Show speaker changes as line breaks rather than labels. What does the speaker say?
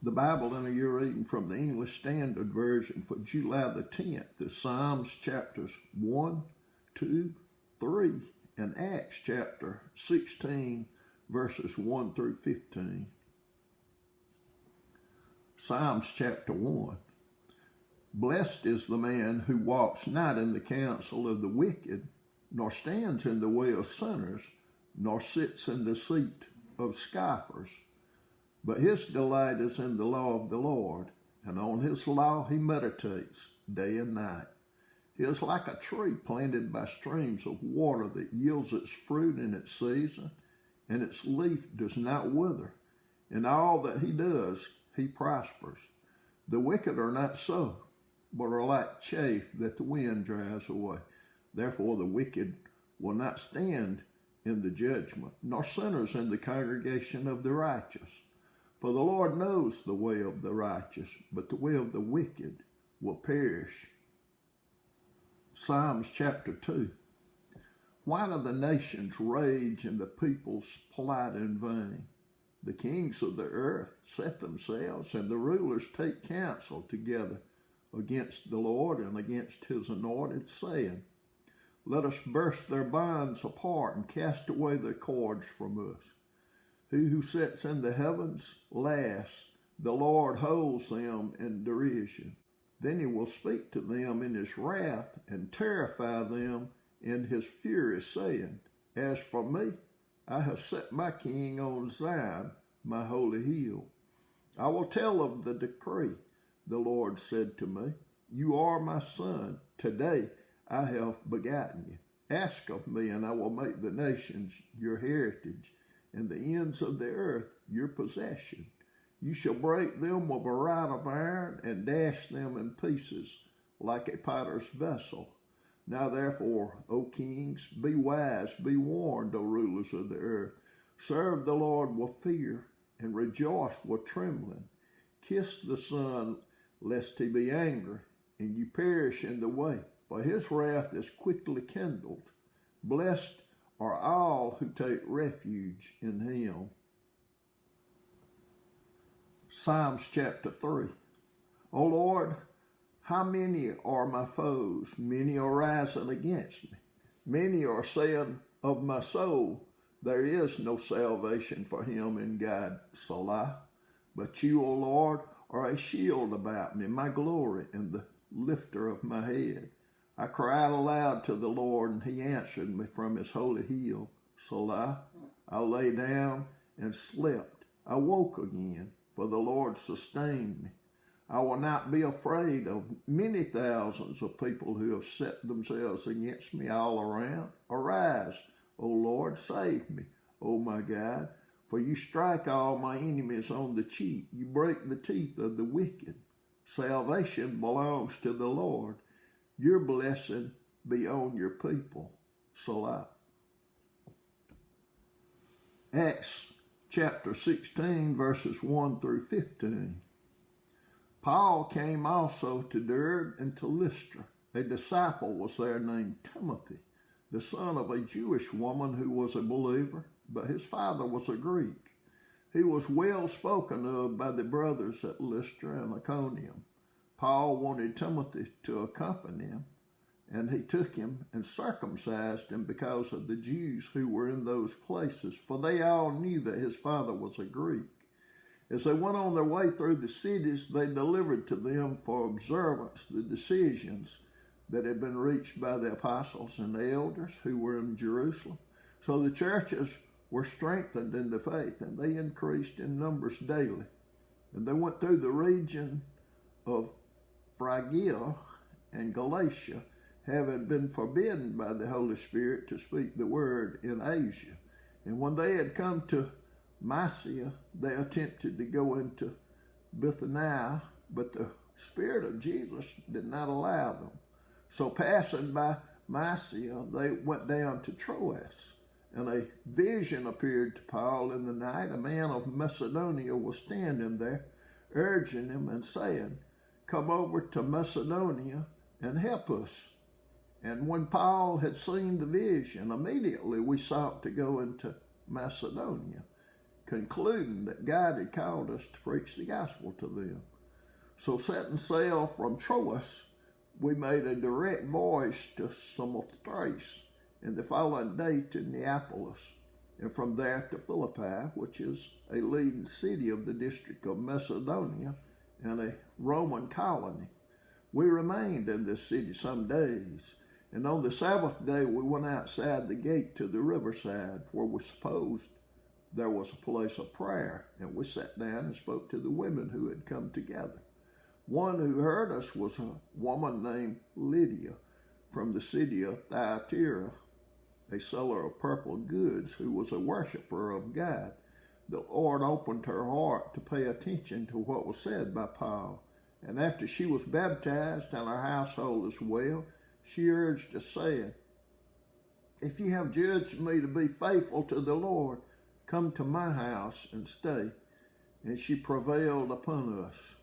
The Bible in your reading from the English Standard Version for July the 10th is Psalms chapters 1, 2, 3, and Acts chapter 16, verses 1 through 15. Psalms chapter 1. Blessed is the man who walks not in the counsel of the wicked, nor stands in the way of sinners, nor sits in the seat of scoffers. But his delight is in the law of the Lord, and on his law he meditates day and night. He is like a tree planted by streams of water that yields its fruit in its season, and its leaf does not wither. In all that he does, he prospers. The wicked are not so, but are like chaff that the wind drives away. Therefore the wicked will not stand in the judgment, nor sinners in the congregation of the righteous. For the Lord knows the way of the righteous, but the way of the wicked will perish. Psalms chapter 2. Why do the nations rage and the peoples plot in vain? The kings of the earth set themselves, and the rulers take counsel together against the Lord and against his anointed, saying, Let us burst their bonds apart and cast away their cords from us. He who sits in the heavens laughs, the Lord holds them in derision. Then he will speak to them in his wrath and terrify them in his fury, saying, As for me, I have set my king on Zion, my holy hill. I will tell of the decree. The Lord said to me, You are my son. Today I have begotten you. Ask of me, and I will make the nations your heritage, and the ends of the earth your possession. You shall break them with a rod of iron, and dash them in pieces like a potter's vessel. Now therefore, O kings, be wise, be warned, O rulers of the earth. Serve the Lord with fear, and rejoice with trembling. Kiss the Son, lest he be angry, and you perish in the way, for his wrath is quickly kindled. Blessed are all who take refuge in him. Psalms chapter 3. O Lord, how many are my foes? Many are rising against me. Many are saying of my soul, There is no salvation for him in God, Salah. But you, O Lord, are a shield about me, my glory, and the lifter of my head. I cried aloud to the Lord, and he answered me from his holy hill. Salah. I lay down and slept. I woke again, for the Lord sustained me. I will not be afraid of many thousands of people who have set themselves against me all around. Arise, O Lord, save me, O my God, for you strike all my enemies on the cheek. You break the teeth of the wicked. Salvation belongs to the Lord. Your blessing be on your people. Salah. Acts chapter 16, verses 1 through 15. Paul came also to Derbe and to Lystra. A disciple was there named Timothy, the son of a Jewish woman who was a believer, but his father was a Greek. He was well spoken of by the brothers at Lystra and Iconium. Paul wanted Timothy to accompany him, and he took him and circumcised him because of the Jews who were in those places, for they all knew that his father was a Greek. As they went on their way through the cities, they delivered to them for observance the decisions that had been reached by the apostles and the elders who were in Jerusalem. So the churches were strengthened in the faith, and they increased in numbers daily. And they went through the region of Phrygia and Galatia, having been forbidden by the Holy Spirit to speak the word in Asia. And when they had come to Mysia, they attempted to go into Bithynia, but the Spirit of Jesus did not allow them. So passing by Mysia, they went down to Troas, and a vision appeared to Paul in the night. A man of Macedonia was standing there, urging him and saying, Come over to Macedonia and help us. And when Paul had seen the vision, immediately we sought to go into Macedonia, concluding that God had called us to preach the gospel to them. So setting sail from Troas, we made a direct voyage to Samothrace, and the following day to Neapolis, and from there to Philippi, which is a leading city of the district of Macedonia and a Roman colony. We remained in this city some days, and on the Sabbath day we went outside the gate to the riverside, where we supposed there was a place of prayer, and we sat down and spoke to the women who had come together. One who heard us was a woman named Lydia from the city of Thyatira, a seller of purple goods who was a worshiper of God. The Lord opened her heart to pay attention to what was said by Paul, and after she was baptized and her household as well, she urged us, saying, "If you have judged me to be faithful to the Lord, come to my house and stay." And she prevailed upon us.